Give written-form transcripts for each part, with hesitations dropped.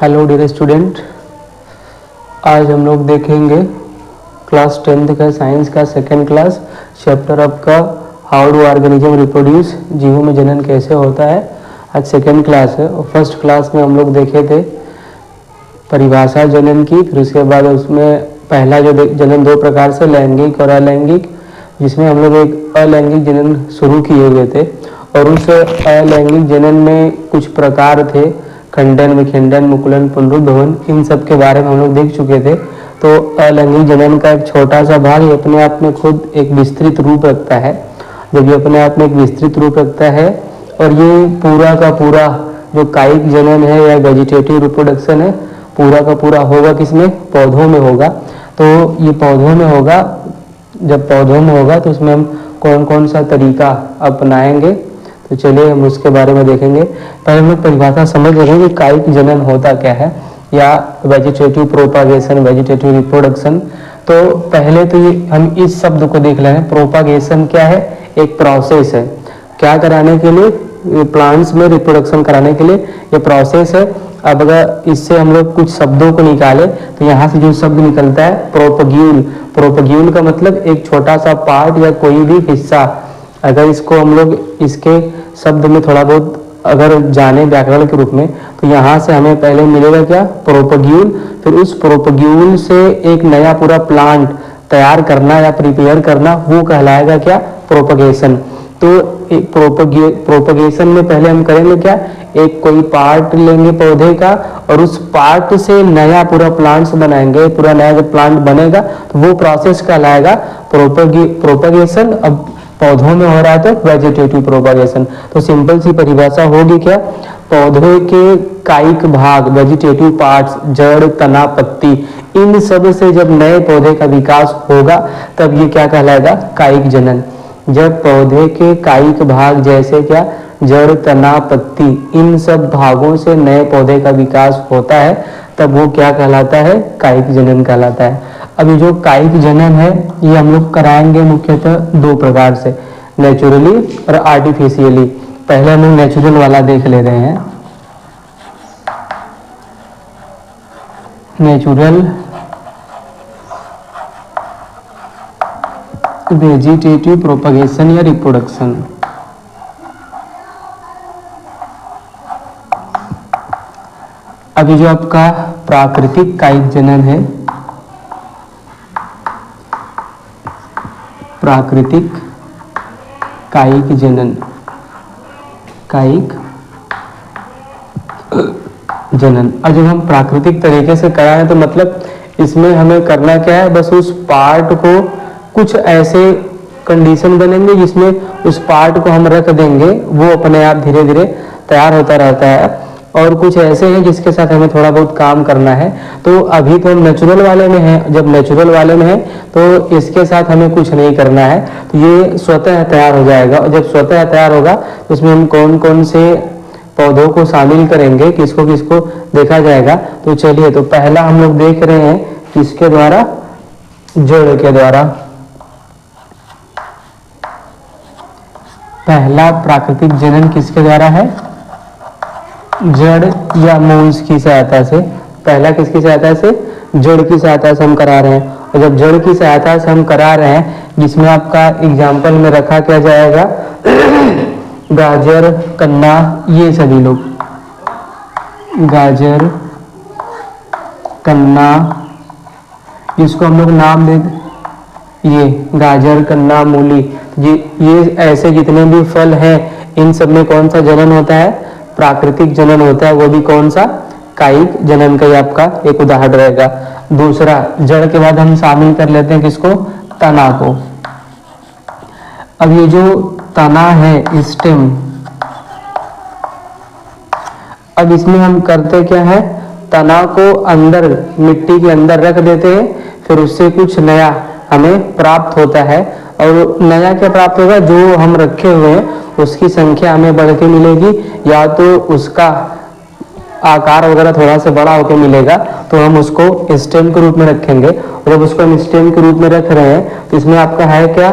Hello dear student, आज हम लोग देखेंगे क्लास 10th का साइंस का सेकेंड क्लास चैप्टर आपका हाउ डू ऑर्गेनिज्म रिप्रोड्यूस, जीवों में जनन कैसे होता है। आज सेकेंड क्लास है और फर्स्ट क्लास में हम लोग देखे थे परिभाषा जनन की, फिर उसके बाद उसमें पहला जो जनन दो प्रकार से, लैंगिक और अलैंगिक, जिसमें हम लोग एक अलैंगिक जनन शुरू किए हुए थे और उस अलैंगिक जनन में कुछ प्रकार थे, खंडन, विखंडन, मुकुलन, पुनरुद्भवन, इन सब के बारे में हम लोग देख चुके थे। तो अलैंगिक जनन का एक छोटा सा भाग ये अपने आप में खुद एक विस्तृत रूप रखता है। जब ये अपने आप में एक विस्तृत रूप रखता है और ये पूरा का पूरा जो कायिक जनन है या वेजिटेटिव रिप्रोडक्शन है, पूरा का पूरा होगा किसमें? पौधों में होगा। तो ये पौधों में होगा। जब पौधों में होगा तो उसमें हम कौन कौन सा तरीका अपनाएंगे, तो चलिए हम उसके बारे में देखेंगे। पहले हम लोग परिभाषा समझ लेंगे कि कायिक जनन होता क्या है या वेजिटेटिव प्रोपागेशन, वेजिटेटिव रिप्रोडक्शन। तो पहले तो ये हम इस शब्द को देख लें। प्रोपागेशन क्या है? एक प्रोसेस है। क्या कराने के लिए? प्लांट्स में रिप्रोडक्शन कराने के लिए ये प्रोसेस है। अब अगर इससे हम लोग कुछ शब्दों को निकाले तो यहाँ से जो शब्द निकलता है प्रोपग्यूल। प्रोपग्यूल का मतलब एक छोटा सा पार्ट या कोई भी हिस्सा। अगर इसको हम लोग इसके शब्द में थोड़ा बहुत अगर जाने व्याकरण के रूप में, तो यहाँ से हमें पहले मिलेगा क्या? प्रोपग्यूल। फिर उस प्रोपग्यूल से एक नया पूरा प्लांट तैयार करना या प्रिपेयर करना, वो कहलाएगा क्या? प्रोपगेशन। तो एक प्रोपगेशन में पहले हम करेंगे क्या? एक कोई पार्ट लेंगे पौधे का और उस पार्ट से नया पूरा प्लांट्स बनाएंगे। पूरा नया जब प्लांट बनेगा तो वो प्रोसेस कहलाएगा प्रोपगेशन। अब पौधों में हो रहा है तो वेजिटेटिव प्रोपगेशन। तो सिंपल सी परिभाषा होगी क्या? पौधे के कायिक भाग, वेजिटेटिव पार्ट्स, जड़, तना, पत्ती, इन सब से जब नए पौधे का विकास होगा तब ये क्या कहलाएगा? कायिक जनन। जब पौधे के कायिक भाग जैसे क्या? जड़, तना, पत्ती, इन सब भागों से नए पौधे का विकास होता है तब वो क्या कहलाता है? कायिक जनन कहलाता है। अभी जो कायिक जनन है ये हम लोग कराएंगे मुख्यतः दो प्रकार से, नेचुरली और आर्टिफिशियली। पहले हम लोग नेचुरल वाला देख ले रहे हैं। नेचुरल वेजिटेटिव प्रोपगेशन या रिप्रोडक्शन। अभी जो आपका प्राकृतिक कायिक जनन है, प्राकृतिक कायिक जनन, कायिक जनन। और जब हम प्राकृतिक तरीके से कराएं तो मतलब इसमें हमें करना क्या है? बस उस पार्ट को कुछ ऐसे कंडीशन बनेंगे जिसमें उस पार्ट को हम रख देंगे, वो अपने आप धीरे धीरे तैयार होता रहता है। और कुछ ऐसे हैं जिसके साथ हमें थोड़ा बहुत काम करना है। तो अभी तो हम नेचुरल वाले में हैं। जब नेचुरल वाले में है तो इसके साथ हमें कुछ नहीं करना है, तो ये स्वतः तैयार हो जाएगा। और जब स्वतः तैयार होगा तो इसमें हम कौन कौन से पौधों को शामिल करेंगे, किसको किसको देखा जाएगा। तो चलिए, तो पहला हम लोग देख रहे हैं किसके द्वारा? जड़ के द्वारा। पहला प्राकृतिक जनन किसके द्वारा है? जड़ या मूल्स की सहायता से। पहला किसकी सहायता से? जड़ की सहायता से हम करा रहे हैं। और जब जड़ की सहायता से हम करा रहे हैं, जिसमें आपका एग्जाम्पल में रखा क्या जाएगा? गाजर, कन्ना, ये सभी लोग, गाजर, कन्ना, इसको हम लोग नाम दे, ये गाजर, कन्ना, मूली, ये ऐसे जितने भी फल हैं इन सब में कौन सा जनन होता है? प्राकृतिक जनन होता है। वो भी कौन सा? कायिक जनन का ही आपका एक उदाहरण रहेगा। दूसरा, जड़ के बाद हम शामिल कर लेते हैं किसको? तना को। अब ये जो तना है, स्टेम, अब इसमें हम करते क्या है? तना को अंदर, मिट्टी के अंदर रख देते हैं, फिर उससे कुछ नया हमें प्राप्त होता है। और नया क्या प्राप्त होगा? जो हम रखे हुए हैं उसकी संख्या हमें बढ़ के मिलेगी, या तो उसका आकार वगैरह थोड़ा सा बड़ा होकर मिलेगा, तो हम उसको स्टेम के रूप में रखेंगे। और जब उसको हम स्टेम के रूप में रख रहे हैं तो इसमें आपका है क्या?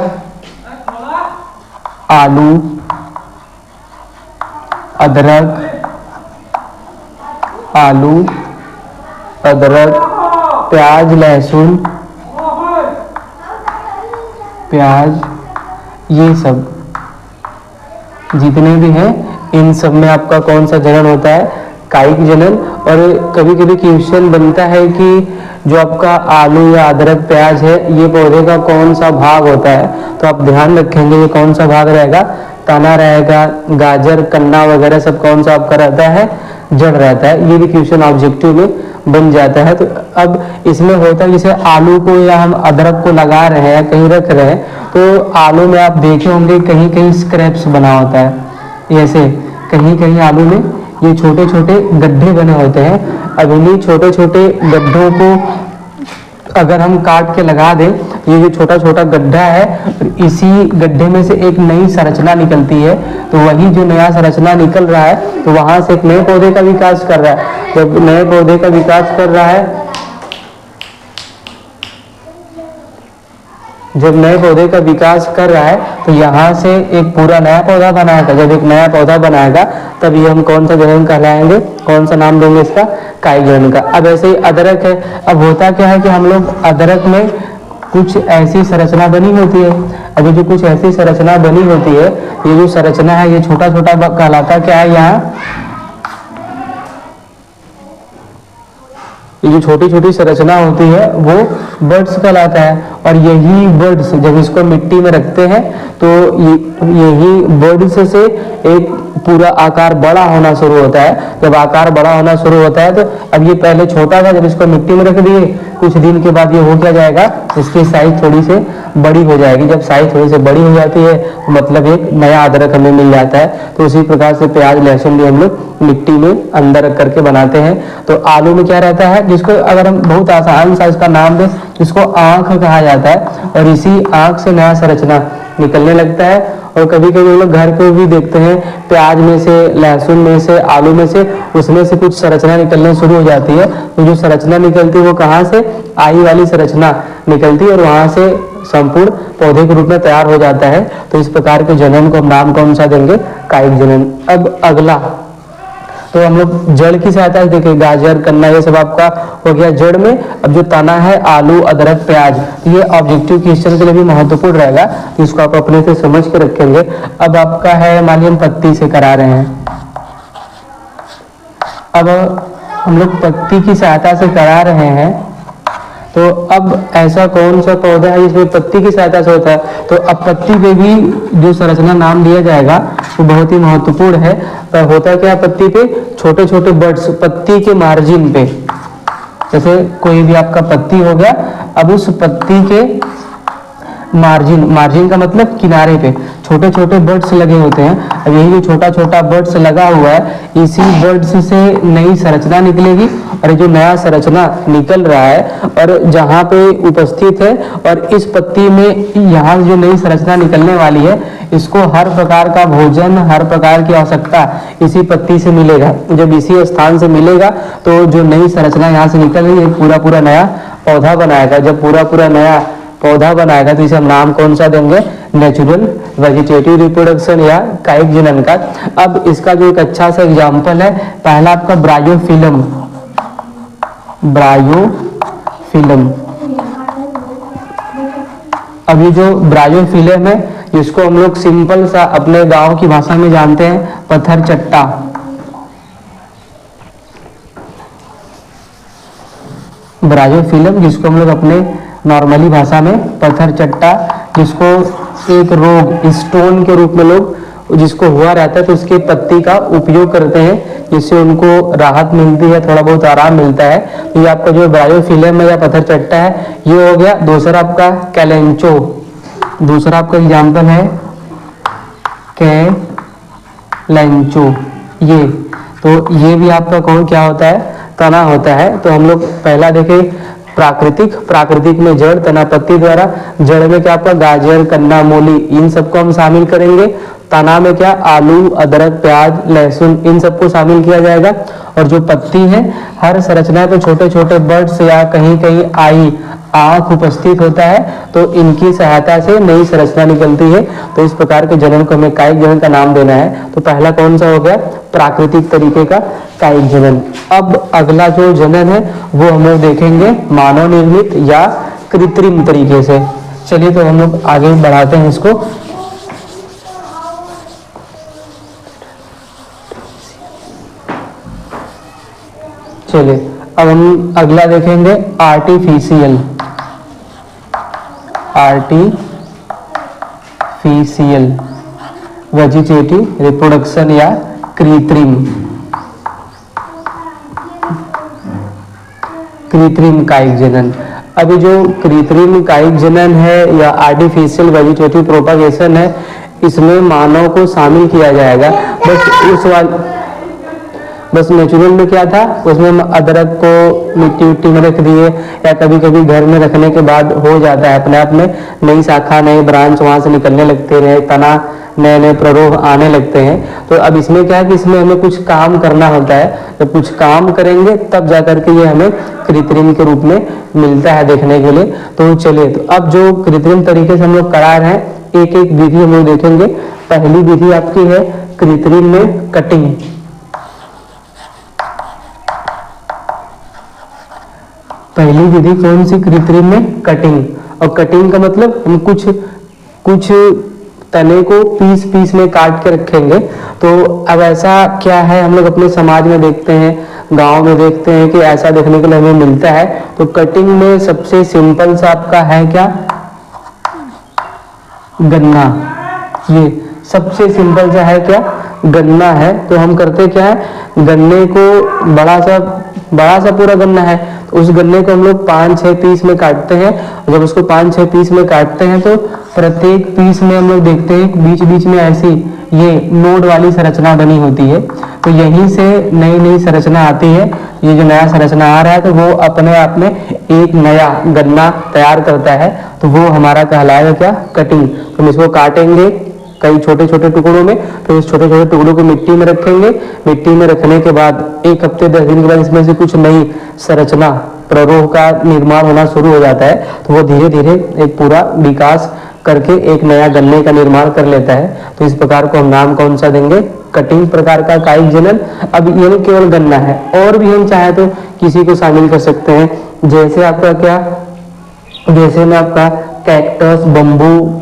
आलू, अदरक, आलू, अदरक, प्याज, लहसुन, प्याज, ये सब जितने भी हैं इन सब में आपका कौन सा जनन होता है? कायिक जनन। और कभी कभी क्वेश्चन बनता है कि जो आपका आलू या अदरक प्याज है ये पौधे का कौन सा भाग होता है, तो आप ध्यान रखेंगे ये कौन सा भाग रहेगा? तना रहेगा। गाजर, कन्ना वगैरह सब कौन सा आपका रहता है? जड़ रहता है। ये भी क्वेश्चन ऑब्जेक्टिव में बन जाता है। तो अब इसमें होता है जैसे आलू को या हम अदरक को लगा रहे हैं या कहीं रख रहे हैं, तो आलू में आप देखे होंगे कहीं कहीं स्क्रैप्स बना होता है। ऐसे कहीं कहीं आलू में ये छोटे छोटे गड्ढे बने होते हैं। अब इन्हीं छोटे छोटे गड्ढों को अगर हम काट के लगा दें, ये जो छोटा छोटा गड्ढा है, इसी गड्ढे में से एक नई संरचना निकलती है। तो वही जो नया संरचना निकल रहा है तो वहां से एक नए पौधे का विकास कर रहा है। जब नए पौधे का विकास कर रहा है, जब नए पौधे का विकास कर रहा है तो यहाँ से एक पूरा नया पौधा बनाएगा। जब एक नया पौधा बनाएगा तब ये हम कौन सा जनन कहलाएंगे? कौन सा नाम देंगे इसका? कायिक जनन का। अब ऐसे ही अदरक है। अब होता क्या है कि हम लोग अदरक में कुछ ऐसी संरचना बनी होती है। अभी जो कुछ ऐसी संरचना बनी होती है, ये जो संरचना है ये छोटा छोटा कहलाता क्या है? यहाँ ये जो छोटी छोटी संरचना होती है वो बर्ड्स कहलाता है। और यही बर्ड्स जब इसको मिट्टी में रखते हैं तो यही बर्ड्स से एक पूरा आकार बड़ा होना शुरू होता है। जब आकार बड़ा होना शुरू होता है तो अब ये पहले छोटा था, जब इसको मिट्टी में रख दिए कुछ दिन के बाद ये हो क्या जाएगा? इसकी साइज थोड़ी से बड़ी हो जाएगी। जब साइज थोड़ी से बड़ी हो जाती है तो मतलब एक नया अदरक हमें मिल जाता है। तो उसी प्रकार से प्याज, लहसुन भी हम लोग मिट्टी में अंदर रख करके बनाते हैं। तो आलू में क्या रहता है, जिसको अगर हम बहुत आसान सा इसका नाम दें, जिसको आंख कहा जाता है, और इसी आंख से नया संरचना निकलने लगता है। और कभी कभी लोग घर पे भी देखते हैं प्याज में से, लहसुन में से, आलू में से, उसमें से कुछ संरचना निकलने शुरू हो जाती है। तो जो संरचना निकलती है वो कहाँ से? आई वाली संरचना निकलती है और वहां से संपूर्ण पौधे के रूप में तैयार हो जाता है। तो इस प्रकार के जनन को हम नाम कौन सा देंगे? कायिक जनन। अब अगला तो हम लोग जड़ की सहायता से देखें, गाजर, कन्ना, ये सब आपका हो गया जड़ में। अब जो तना है आलू, अदरक, प्याज, ये ऑब्जेक्टिव क्वेश्चन के लिए भी महत्वपूर्ण रहेगा, तो इसको आप अपने से समझ के रखेंगे। अब आपका है मान लीजिए हम पत्ती से करा रहे हैं। अब हम लोग पत्ती की सहायता से करा रहे हैं, तो अब ऐसा कौन सा पौधा है जिसमें पत्ती की सहायता से होता है? तो अब पत्ती पे भी जो संरचना नाम दिया जाएगा वो बहुत ही महत्वपूर्ण है। पर होता क्या है पत्ती पे? छोटे छोटे बर्ड्स पत्ती के मार्जिन पे, जैसे कोई भी आपका पत्ती हो गया, अब उस पत्ती के मार्जिन, मार्जिन का मतलब किनारे पे छोटे छोटे बर्ड्स लगे होते हैं। अब यही जो छोटा छोटा बर्ड्स लगा हुआ है, इसी बर्ड्स से नई संरचना निकलेगी। और जो नया संरचना निकल रहा है और जहाँ पे उपस्थित है, और इस पत्ती में यहाँ जो नई संरचना निकलने वाली है, इसको हर प्रकार का भोजन, हर प्रकार की आवश्यकता इसी पत्ती से मिलेगा। जब इसी स्थान से मिलेगा तो जो नई संरचना यहाँ से निकल रही है पूरा पूरा नया पौधा बनाएगा। जब पूरा पूरा नया पौधा बनाएगा तो इसे हम नाम कौन सा देंगे? नेचुरल वेजिटेटिव रिप्रोडक्शन या कायिक जनन का। अब इसका जो एक अच्छा सा एग्जाम्पल है, पहला आपका ब्रायोफिलम। ब्रायोफिलम, अब ये जो ब्रायोफिलम है जिसको हम लोग सिंपल सा अपने गांव की भाषा में जानते हैं पत्थर चट्टा। ब्रायोफिलम जिसको हम लोग अपने नॉर्मली भाषा में पत्थर चट्टा, जिसको एक रोग स्टोन के रूप में लोग जिसको हुआ रहता है तो उसकी पत्ती का उपयोग करते हैं, जिससे उनको राहत मिलती है, थोड़ा बहुत आराम मिलता है। तो ये आपका जो ब्रायोफिलम है या पत्थर चट्टा है ये हो गया। दूसरा आपका कैलेंचो, दूसरा आपका एग्जाम्पल है कैलेंचो। ये तो ये भी आपका कौन क्या होता है? तना होता है। तो हम लोग पहला देखें प्राकृतिक, प्राकृतिक में जड़, तना पत्ती द्वारा। जड़ में क्या आपका गाजर, कन्ना, मूली, इन सबको हम शामिल करेंगे। तना में क्या? आलू, अदरक, प्याज, लहसुन, इन सबको शामिल किया जाएगा। और जो पत्ती है, हर संरचना पे छोटे छोटे बर्ड्स या कहीं कहीं आई आँख उपस्थित होता है तो इनकी सहायता से नई संरचना निकलती है। तो इस प्रकार के जनन को हमें कायिक जनन का नाम देना है। तो पहला कौन सा हो गया? प्राकृतिक तरीके का कायिक जनन। अब अगला जो जनन है वो हम लोग देखेंगे मानव निर्मित या कृत्रिम तरीके से। चलिए तो हम लोग आगे बढ़ाते हैं इसको। चलिए अब हम अगला देखेंगे आर्टिफिशियल वेजिटेटिव रिप्रोडक्शन या कृत्रिम कायिक जनन। अभी जो कृत्रिम कायिक जनन है या आर्टिफिशियल वेजिटेटिव प्रोपागेशन है, इसमें मानव को शामिल किया जाएगा। बस नेचुरल में क्या था, उसमें अदरक को मिट्टी उट्टी में रख दिए या कभी कभी घर में रखने के बाद हो जाता है अपने आप में, नई शाखा नए ब्रांच वहां से निकलने लगते हैं, तना नए नए प्ररोह आने लगते हैं। तो अब इसमें क्या है कि इसमें हमें कुछ काम करना होता है। जब कुछ काम करेंगे तब जाकर के ये हमें कृत्रिम के रूप में मिलता है देखने के लिए। तो चलिए, तो अब जो कृत्रिम तरीके से हम लोग करा रहे हैं, एक एक विधि हम लोग देखेंगे। पहली विधि आपकी है कृत्रिम में कटिंग। पहली विधि कौन सी? कृत्रिम में कटिंग। और कटिंग का मतलब हम कुछ तने को पीस पीस में काट के रखेंगे। तो अब ऐसा क्या है, हम लोग अपने समाज में देखते हैं, गांव में देखते हैं कि ऐसा देखने के लिए हमें मिलता है। तो कटिंग में सबसे सिंपल सा आपका है क्या? गन्ना। ये सबसे सिंपल सा है क्या? गन्ना है। तो हम करते क्या है, गन्ने को बड़ा सा पूरा गन्ना है, तो उस गन्ने को हम लोग 5-6 पीस में काटते हैं। जब उसको 5-6 पीस में काटते हैं तो प्रत्येक पीस में हम लोग देखते हैं बीच बीच में ऐसी ये नोड वाली संरचना बनी होती है। तो यहीं से नई नई संरचना आती है। ये जो नया संरचना आ रहा है तो वो अपने आप में एक नया गन्ना तैयार करता है। तो वो हमारा कहलाएगा क्या? कटिंग। तो हम इसको काटेंगे कई छोटे छोटे टुकड़ों में, फिर उस छोटे छोटे टुकड़ों को मिट्टी में रखेंगे। मिट्टी में रखने के बाद 1 हफ्ते 10 दिन के बाद इसमें से कुछ नई संरचना प्ररोह का निर्माण होना शुरू हो जाता है। तो वो धीरे धीरे एक पूरा विकास करके एक नया गन्ने का निर्माण कर लेता है। तो इस प्रकार को हम नाम कौन सा देंगे? कटिंग प्रकार का कायिक जनन। अब ये नहीं केवल गन्ना है, और भी हम चाहे तो किसी को शामिल कर सकते हैं। जैसे आपका क्या, जैसे में आपका कैक्टस, बम्बू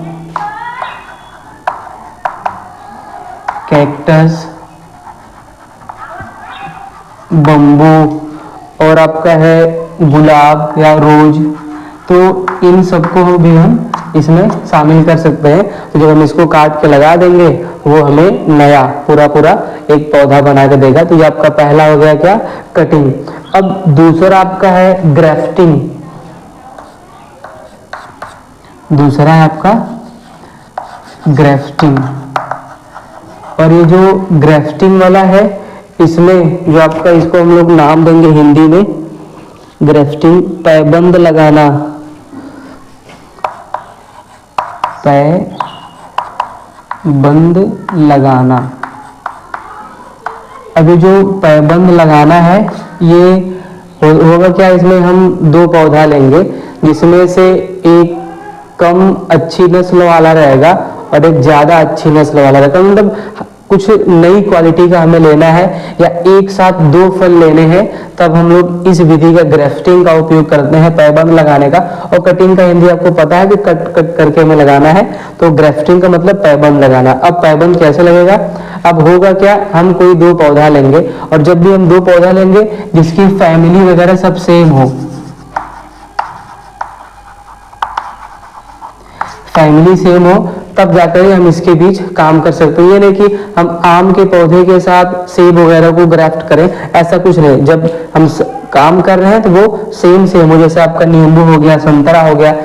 और आपका है गुलाब या रोज। तो इन सबको भी हम इसमें शामिल कर सकते हैं। तो जब हम इसको काट के लगा देंगे वो हमें नया पूरा एक पौधा बना के देगा। तो ये आपका पहला हो गया क्या? कटिंग। अब दूसरा आपका है ग्राफ्टिंग। दूसरा है आपका ग्राफ्टिंग। और ये जो ग्राफ्टिंग वाला है, इसमें जो आपका, इसको हम लोग नाम देंगे हिंदी में ग्राफ्टिंग, पैबंद लगाना। पैबंद लगाना। अभी जो पैबंद लगाना है ये होगा क्या, इसमें हम 2 पौधा लेंगे, जिसमें से एक कम अच्छी नस्ल वाला रहेगा और एक ज्यादा अच्छी नस्ल वाला रहेगा। मतलब कुछ नई क्वालिटी का हमें लेना है या एक साथ 2 फल लेने हैं, तब हम लोग इस विधि का ग्राफ्टिंग का उपयोग करते हैं, पैबंद लगाने का। और कटिंग का हिंदी आपको पता है कि कट करके हमें लगाना है। तो ग्राफ्टिंग का मतलब पैबंद लगाना। अब पैबंद कैसे लगेगा? अब होगा क्या, हम कोई 2 पौधा लेंगे, और जब भी हम 2 पौधा लेंगे जिसकी फैमिली वगैरह सब सेम हो, फैमिली सेम हो, तब जाकर हम इसके बीच काम कर सकते हैं। ये नहीं कि हम आम के पौधे के साथ सेब वगैरह को ग्राफ्ट करें, ऐसा कुछ नहीं। जब हम काम कर रहे हैं तो वो सेम हो, जैसे आपका नींबू हो गया, संतरा हो गया,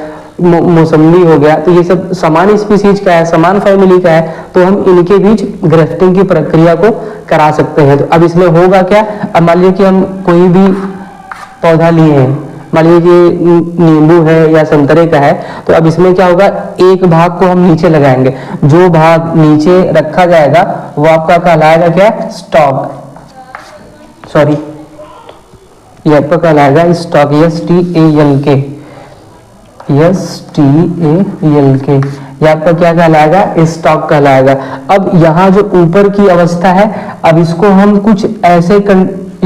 मौसम्बी हो गया, तो ये सब समान स्पीसीज का है, समान फैमिली का है। तो हम इनके बीच ग्राफ्टिंग की प्रक्रिया को करा सकते हैं। तो अब इसमें होगा क्या, अब मान लीजिए कि हम कोई भी पौधा लिए हैं, मान लीजिए कि नींबू है या संतरे का है, तो अब इसमें क्या होगा, एक भाग को हम नीचे लगाएंगे। जो भाग नीचे रखा जाएगा वो आपका कहलाएगा क्या? स्टॉक। सॉरी, ये आपका कहलाएगा स्टॉक, STALK। STALK, ये आपका क्या कहलाएगा, स्टॉक कहलाएगा। अब यहाँ जो ऊपर की अवस्था है, अब इसको हम कुछ ऐसे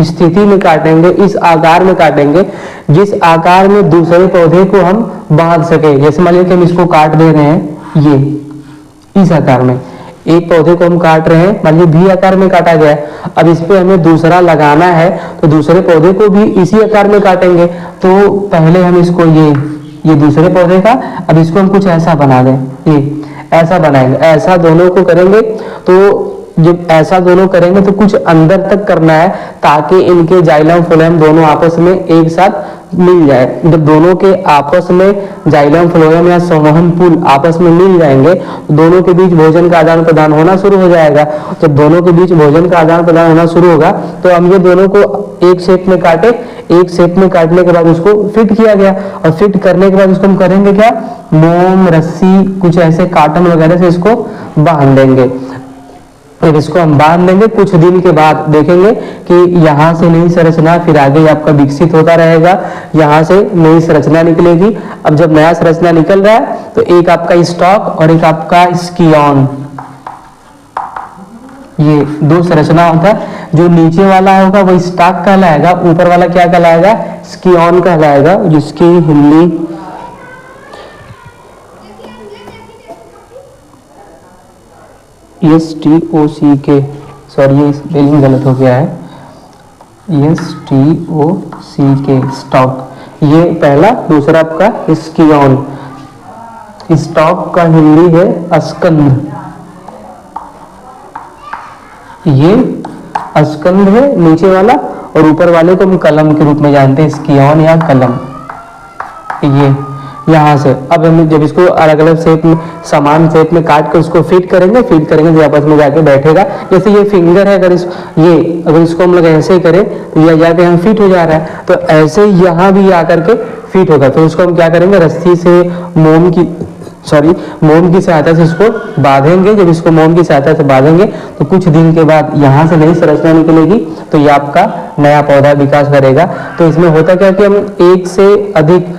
स्थिति में काटेंगे, इस आकार में काटेंगे जिस आकार में दूसरे पौधे को हम बांध सके। जैसे मान लीजिए कि हम इसको काट दे रहे हैं, ये इस आकार में एक पौधे को हम काट रहे हैं, मान लीजिए V आकार में काटा गया है। अब इस पे हमें दूसरा लगाना है तो दूसरे पौधे को भी इसी आकार में काटेंगे। तो पहले हम इसको ये दूसरे पौधे का, अब इसको हम कुछ ऐसा बना दें, ये ऐसा बनाएंगे, ऐसा दोनों को करेंगे। तो जब ऐसा दोनों करेंगे तो कुछ अंदर तक करना है ताकि इनके जाइलम फ्लोएम दोनों आपस में एक साथ मिल जाए। जब दोनों के आपस में जाइलम फ्लोएम या संवहन पुल आपस में मिल जाएंगे तो दोनों के बीच भोजन का आदान प्रदान होना शुरू हो जाएगा। जब दोनों के बीच भोजन का आदान प्रदान होना शुरू होगा तो हम ये दोनों को एक शेप में काटे, एक शेप में काटने के बाद उसको फिट किया गया, और फिट करने के बाद उसको हम करेंगे क्या, मोम, रस्सी, कुछ ऐसे कार्टन वगैरह से इसको बांध देंगे। फिर इसको हम बांध देंगे। कुछ दिन के बाद देखेंगे कि यहाँ से नई संरचना फिर आगे आपका विकसित होता रहेगा, यहाँ से नई संरचना निकलेगी। अब जब नया संरचना निकल रहा है तो एक आपका स्टॉक और एक आपका स्कियॉन, ये दो संरचना होता है। जो नीचे वाला होगा वो स्टॉक कहलाएगा, ऊपर वाला क्या कहलाएगा, स्कियॉन कहलाएगा, जिसकी हिंदी STOCK, सॉरी ये स्पेलिंग गलत हो गया है, STOCK स्टॉक, ये पहला। दूसरा आपका स्कियॉन, स्टॉक का हिंदी है स्कंद, ये स्कंद है नीचे वाला, और ऊपर वाले को हम कलम के रूप में जानते हैं, स्कियॉन या कलम। ये यहाँ से अब हम जब इसको अलग अलग शेप में, समान शेप में काट कर उसको फिट करेंगे तो आपस में जाके बैठेगा। जैसे ये फिंगर है, अगर इसको हम लोग ऐसे ही करें तो ये जाके हम फिट हो जा रहा है, तो ऐसे ही यहाँ भी आकर के फिट होगा। तो उसको हम क्या करेंगे, रस्सी से मोम की सहायता से इसको बांधेंगे। जब इसको मोम की सहायता से बांधेंगे तो कुछ दिन के बाद यहाँ से नई संरचना निकलेगी, तो ये आपका नया पौधा विकास करेगा। तो इसमें होता क्या कि हम एक से अधिक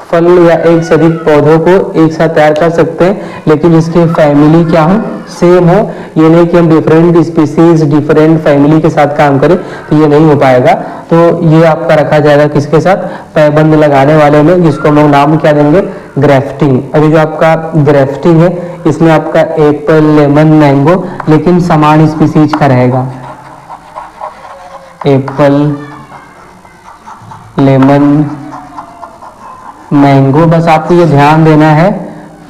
फल या एक से अधिक पौधों को एक साथ तैयार कर सकते हैं, लेकिन जिसकी फैमिली क्या हो, सेम हो। ये नहीं कि हम डिफरेंट स्पीसीज, डिफरेंट फैमिली के साथ काम करें, तो ये नहीं हो पाएगा। तो ये आपका रखा जाएगा किसके साथ, पैबंद लगाने वाले में, जिसको हम लोग नाम क्या देंगे, ग्राफ्टिंग। अभी जो आपका ग्राफ्टिंग है इसमें आपका एप्पल, लेमन, मैंगो, लेकिन समान स्पीसीज का रहेगा। एप्पल, लेमन, मैंगो, बस आपको ये ध्यान देना है,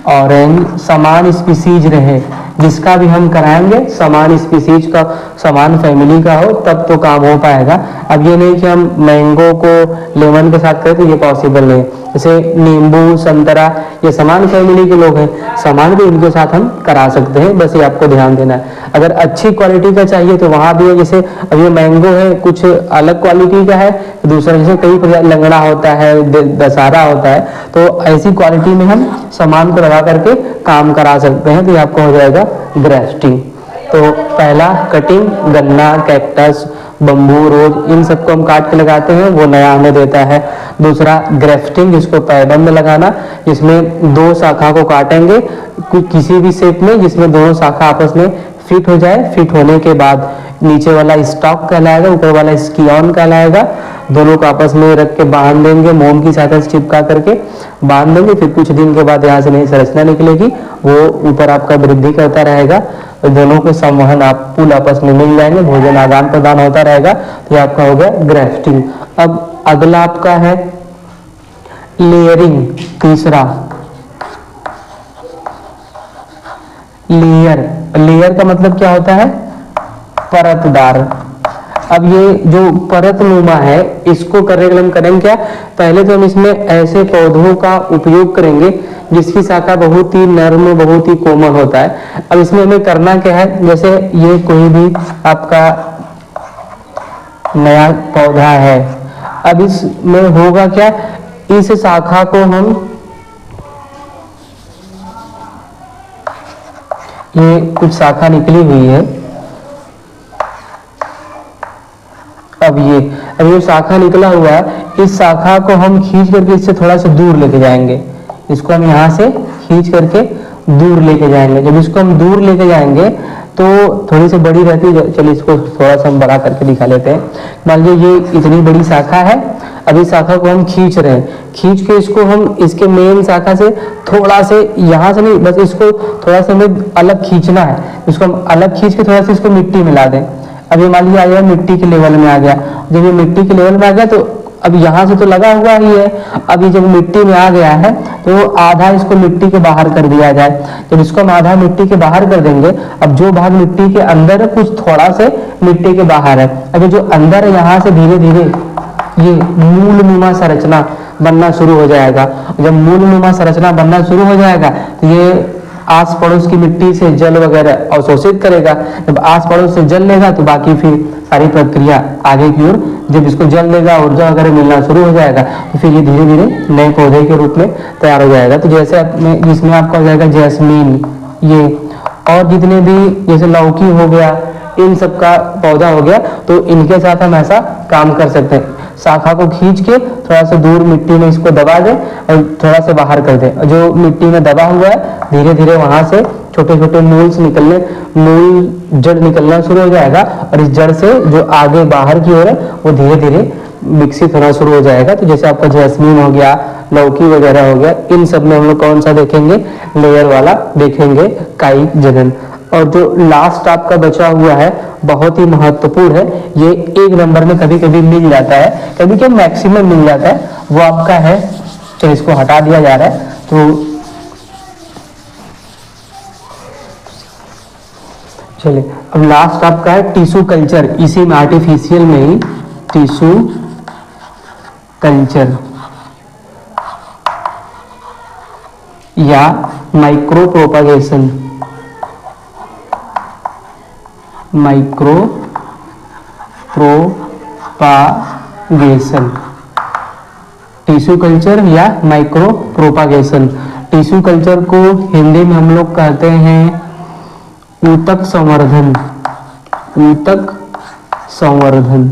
ऑरेंज समान स्पीसीज रहे। जिसका भी हम कराएंगे समान स्पीसीज का, समान फैमिली का हो, तब तो काम हो पाएगा। अब ये नहीं कि हम मैंगो को लेमन के साथ करें तो ये पॉसिबल नहीं। जैसे नींबू, संतरा, ये समान फैमिली के लोग हैं, समान भी इनके साथ हम करा सकते हैं, बस ये आपको ध्यान देना है। अगर अच्छी क्वालिटी का चाहिए तो वहाँ भी है, जैसे अब ये मैंगो है कुछ अलग क्वालिटी का है, दूसरा जैसे कई लंगड़ा होता है, दशहरा होता है, तो ऐसी क्वालिटी में हम सामान को लगा करके काम करा सकते हैं। तो ये आपको हो जाएगा ग्राफ्टिंग। तो पहला कटिंग, गन्ना, कैक्टस, बम्बू, रोज, इन सबको हम काट के लगाते हैं, वो नया हमें देता है। दूसरा ग्राफ्टिंग, जिसको पैबंद लगाना, जिसमें दो शाखा को काटेंगे किसी भी शेप में, जिसमें दोनों शाखा आपस में फिट हो जाए। फिट होने के बाद नीचे वाला स्टॉक कहलाएगा, ऊपर वाला स्कियॉन कहलाएगा। दोनों को आपस में रख के बांध देंगे, मोम की सहायता से चिपका करके बांध देंगे। फिर कुछ दिन के बाद यहाँ से नई संरचना निकलेगी, वो ऊपर आपका वृद्धि करता रहेगा, तो दोनों के संवहन पुल आपस में मिल जाएंगे, भोजन आदान प्रदान होता रहेगा। तो ये आपका हो गया ग्राफ्टिंग। अब अगला आपका है लेयरिंग, तीसरा लेयर का मतलब क्या होता है, परतदार। अब ये जो परतनुमा है, इसको करने के लिए हम करेंगे क्या, पहले तो हम इसमें ऐसे पौधों का उपयोग करेंगे जिसकी शाखा बहुत ही नर्म, बहुत ही कोमल होता है। अब इसमें हमें करना क्या है, जैसे ये कोई भी आपका नया पौधा है, अब इसमें होगा क्या, इस शाखा को हम, ये कुछ शाखा निकली हुई है, अब ये शाखा निकला हुआ है, इस शाखा को हम खींच करके इससे थोड़ा सा दूर लेके जाएंगे। इसको हम यहाँ से खींच करके दूर लेके जाएंगे। जब इसको हम दूर लेके जाएंगे तो थोड़ी सी बड़ी रहती है, चलिए इसको थोड़ा सा हम बड़ा करके दिखा लेते हैं। मान लीजिए ये इतनी बड़ी शाखा है, अभी शाखा को हम खींच रहे हैं, खींच के इसको हम इसके मेन शाखा से थोड़ा से, यहाँ से नहीं, बस इसको थोड़ा सा हमें अलग खींचना है। इसको हम अलग खींच के थोड़ा सा इसको मिट्टी मिला दें। अब ये मान लीजिए आ गया मिट्टी के लेवल में आ गया। जब ये मिट्टी के लेवल में आ गया तो अब यहाँ से तो लगा हुआ ही है, अभी जब मिट्टी में आ गया है तो आधा इसको मिट्टी के बाहर कर दिया जाए। जब इसको हम आधा मिट्टी के बाहर कर देंगे, अब जो भाग मिट्टी के अंदर है कुछ थोड़ा से मिट्टी के बाहर है, अभी जो अंदर है यहाँ से धीरे धीरे ये मूलनुमा संरचना बनना शुरू हो जाएगा। जब मूलनुमा संरचना बनना शुरू हो जाएगा तो ये आस पड़ोस की मिट्टी से जल वगैरह अवशोषित करेगा। जब आस पड़ोस से जल लेगा तो बाकी फिर सारी प्रक्रिया आगे की ओर, जब इसको जल देगा, ऊर्जा वगैरह मिलना शुरू हो जाएगा तो फिर ये धीरे धीरे नए पौधे के रूप में तैयार हो जाएगा। तो जैसे इसमें आपका हो जाएगा जैस्मीन, ये और जितने भी जैसे लौकी हो गया, इन सब का पौधा हो गया, तो इनके साथ हम ऐसा काम कर सकते हैं। शाखा को खींच के थोड़ा सा दूर मिट्टी में इसको दबा दें और थोड़ा सा बाहर कर दें। जो मिट्टी में दबा हुआ है धीरे धीरे वहां से छोटे छोटे मूल जड़ निकलना शुरू हो जाएगा और इस जड़ से जो आगे बाहर की ओर है वो धीरे धीरे विकसित होना शुरू हो जाएगा। तो जैसे आपका जैस्मीन हो गया, लौकी वगैरह हो गया, इन सब में हम लोग कौन सा देखेंगे, लेयर वाला देखेंगे, कायिक जनन। और जो लास्ट आपका बचा हुआ है बहुत ही महत्वपूर्ण है, ये 1 नंबर में कभी कभी मिल जाता है, कभी कभी मैक्सिमम मिल जाता है, वो आपका है, चलिए इसको हटा दिया जा रहा है। तो चलिए अब लास्ट आपका है टिश्यू कल्चर, इसी में आर्टिफिशियल में ही टिश्यू कल्चर या micro propagation. Micro propagation, tissue culture या माइक्रो प्रोपागेशन। टिश्यू कल्चर को हिंदी में हम लोग कहते हैं ऊतक संवर्धन। ऊतक संवर्धन,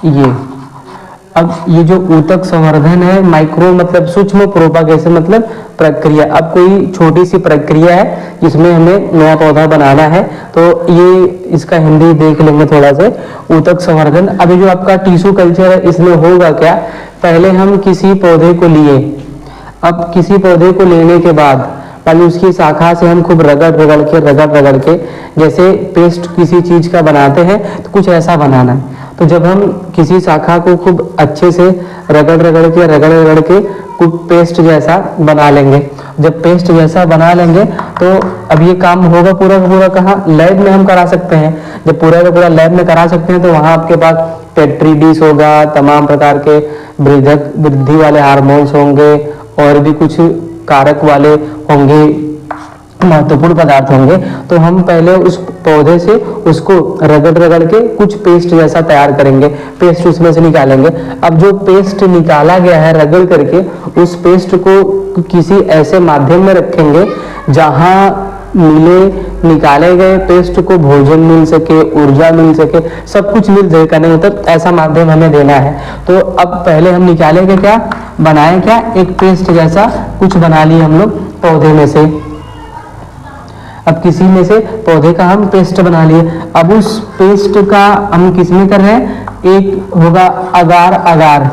ये अब ये जो ऊतक संवर्धन है, माइक्रो मतलब सूक्ष्म, प्रोपागेशन मतलब प्रक्रिया। अब कोई छोटी सी प्रक्रिया है जिसमें हमें नया पौधा बनाना है, तो ये इसका हिंदी देख लेंगे थोड़ा से, ऊतक संवर्धन। अभी जो आपका टिश्यू कल्चर है इसमें होगा क्या, पहले हम किसी पौधे को लिए, अब किसी पौधे को लेने के बाद पहले उसकी शाखा से हम खूब रगड़ रगड़ के जैसे पेस्ट किसी चीज का बनाते हैं तो कुछ ऐसा बनाना है। तो जब हम किसी शाखा को खूब अच्छे से रगड़ के कुछ पेस्ट जैसा बना लेंगे, जब पेस्ट जैसा बना लेंगे तो अब ये काम होगा पूरा का पूरा कहाँ, लैब में हम करा सकते हैं। जब पूरा का पूरा लैब में करा सकते हैं तो वहाँ आपके पास पेट्री डिश होगा, तमाम प्रकार के वृद्धि वाले हार्मोन्स होंगे और भी कुछ कारक वाले होंगे, महत्वपूर्ण पदार्थ होंगे। तो हम पहले उस पौधे से उसको रगड़ के कुछ पेस्ट जैसा तैयार करेंगे, पेस्ट उसमें से निकालेंगे। अब जो पेस्ट निकाला गया है रगड़ करके, उस पेस्ट को किसी ऐसे माध्यम में रखेंगे जहां निकाले गए पेस्ट को भोजन मिल सके, ऊर्जा मिल सके, सब कुछ मिल सके, कहने मतलब ऐसा माध्यम हमें देना है। तो अब पहले हम निकालेंगे क्या, बनाए क्या, एक पेस्ट जैसा कुछ बना लिए हम लोग पौधे में से। अब किसी में से पौधे का हम पेस्ट बना लिए, अब उस पेस्ट का हम किस में कर रहे हैं, एक होगा अगार,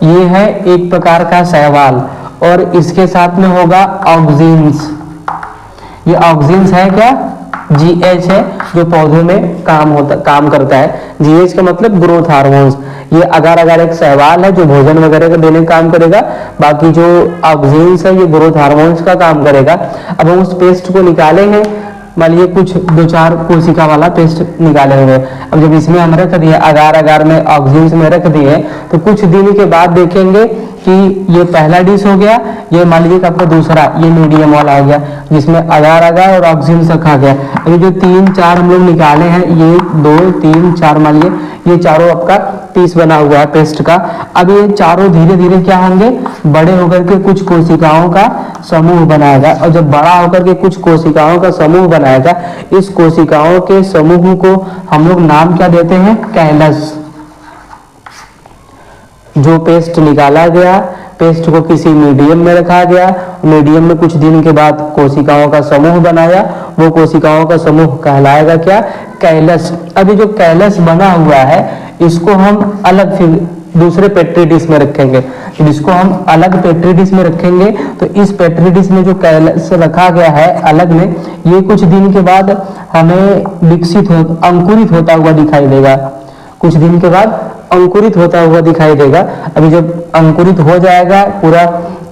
ये है एक प्रकार का शैवाल, और इसके साथ में होगा ऑक्सीन्स। ये ऑक्सीन्स है क्या, GH है जो पौधे में काम करता है। GH का मतलब ग्रोथ हार्मोन्स। ये अगार एक शैवाल है जो भोजन वगैरह का देने का काम करेगा, बाकी जो ऑक्सीन्स है ये ग्रोथ हार्मोन्स का काम करेगा। अब हम उस पेस्ट को निकालेंगे, मान लीजिए कुछ 2-4 कोशिका वाला पेस्ट निकाले हुए। अब जब इसमें हम रख दिए अगार में, ऑक्सीन्स में रख दिए, तो कुछ दिन के बाद देखेंगे कि ये पहला डिश हो गया, ये मान लीजिए आपका दूसरा, ये मीडियम वाला हो गया जिसमें अगार और ऑक्सीन्स रखा गया। अभी जो 3-4 हम लोग निकाले हैं, ये 2-3-4 मान लीजिए, ये चारों आपका पीस बना हुआ है पेस्ट का। अब ये चारों धीरे धीरे क्या होंगे, बड़े होकर के कुछ कोशिकाओं का समूह बनाएगा, और जब बड़ा होकर के कुछ कोशिकाओं का समूह बनाएगा, इस कोशिकाओं के समूह को हम लोग नाम क्या देते हैं, कैलस। जो पेस्ट निकाला गया, पेस्ट को किसी मीडियम में रखा गया, मीडियम में कुछ दिन के बाद कोशिकाओं का समूह बनाया, वो कोशिकाओं का समूह कहलाएगा क्या? कैलस। अभी जो कैलस बना हुआ है इसको हम अलग फिर दूसरे पेट्री डिश में रखेंगे। जिसको हम अलग पेट्री डिश में रखेंगे तो इस पेट्री डिश में जो कैलस रखा गया है अलग में, ये कुछ दिन के बाद हमें विकसित हो अंकुरित होता हुआ दिखाई देगा। कुछ दिन के बाद अंकुरित होता हुआ दिखाई देगा। अभी जब अंकुरित हो जाएगा, पूरा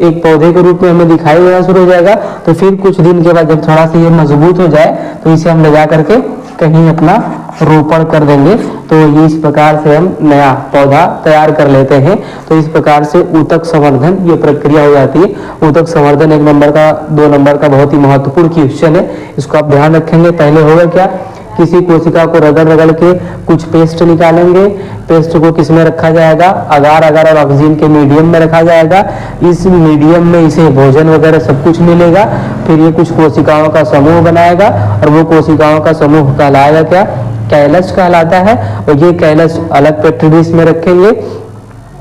एक पौधे के रूप में हमें दिखाई देना शुरू हो जाएगा, तो फिर कुछ दिन के बाद जब थोड़ा सा ये मजबूत हो जाए तो इसे हम ले जा करके कहीं अपना रोपण कर देंगे। तो ये इस प्रकार से हम नया पौधा तैयार कर लेते हैं। तो इस प्रकार से ऊतक संवर्धन ये प्रक्रिया हो जाती है। ऊतक संवर्धन 1 नंबर का 2 नंबर का बहुत ही महत्वपूर्ण क्वेश्चन है, इसको आप ध्यान रखेंगे। पहले होगा क्या, किसी कोशिका को रगड़ रगड़ के कुछ पेस्ट निकालेंगे। पेस्ट को किस में रखा जाएगा? अगार अगार और ऑक्सीजन के मीडियम में रखा जाएगा। इस मीडियम में इसे भोजन वगैरह सब कुछ मिलेगा। फिर ये कुछ कोशिकाओं का समूह बनाएगा और वो कोशिकाओं का समूह कहलाएगा क्या? कैलस कहलाता है। और ये कैलस अलग पेट्री डिश में रखेंगे,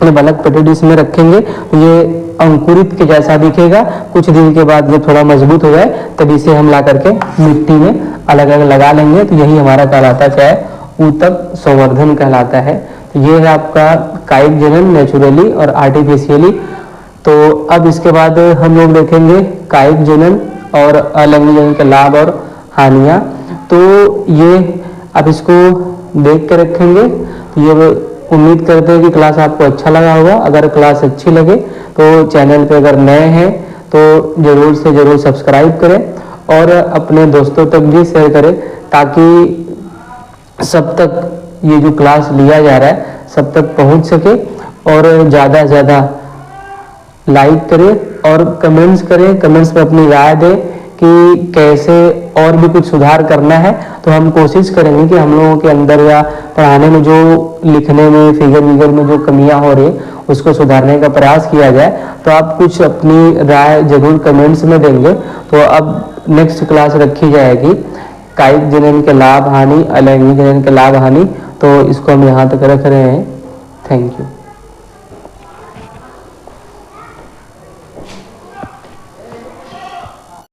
अलग पेट्री डिश में रखेंगे तो ये अंकुरित के जैसा दिखेगा। कुछ दिन के बाद जब थोड़ा मजबूत हो जाए तब इसे हम ला करके मिट्टी में अलग अलग लगा लेंगे। तो यही हमारा कहलाता क्या है? ऊतक संवर्धन कहलाता है। तो ये है आपका कायिक जनन नेचुरली और आर्टिफिशियली। तो अब इसके बाद हम लोग देखेंगे कायिक जनन और अलैंगिक जनन के लाभ और हानियां। तो ये आप इसको देख के रखेंगे। तो ये उम्मीद करते हैं कि क्लास आपको अच्छा लगा होगा। अगर क्लास अच्छी लगे तो चैनल पे अगर नए हैं तो जरूर से जरूर सब्सक्राइब करें और अपने दोस्तों तक भी शेयर करें, ताकि सब तक ये जो क्लास लिया जा रहा है सब तक पहुंच सके। और ज़्यादा से ज़्यादा लाइक करें और कमेंट्स करें, कमेंट्स में अपनी राय दें कि कैसे और भी कुछ सुधार करना है। तो हम कोशिश करेंगे कि हम लोगों के अंदर या पढ़ाने में जो लिखने में फिगर विगर में जो कमियां हो रही उसको सुधारने का प्रयास किया जाए। तो आप कुछ अपनी राय जरूर कमेंट्स में देंगे। तो अब नेक्स्ट क्लास रखी जाएगी कायिक जनन के लाभ हानि, अलैंगिक जनन के लाभ हानि। तो इसको हम यहाँ तक रख रहे हैं। Thank you.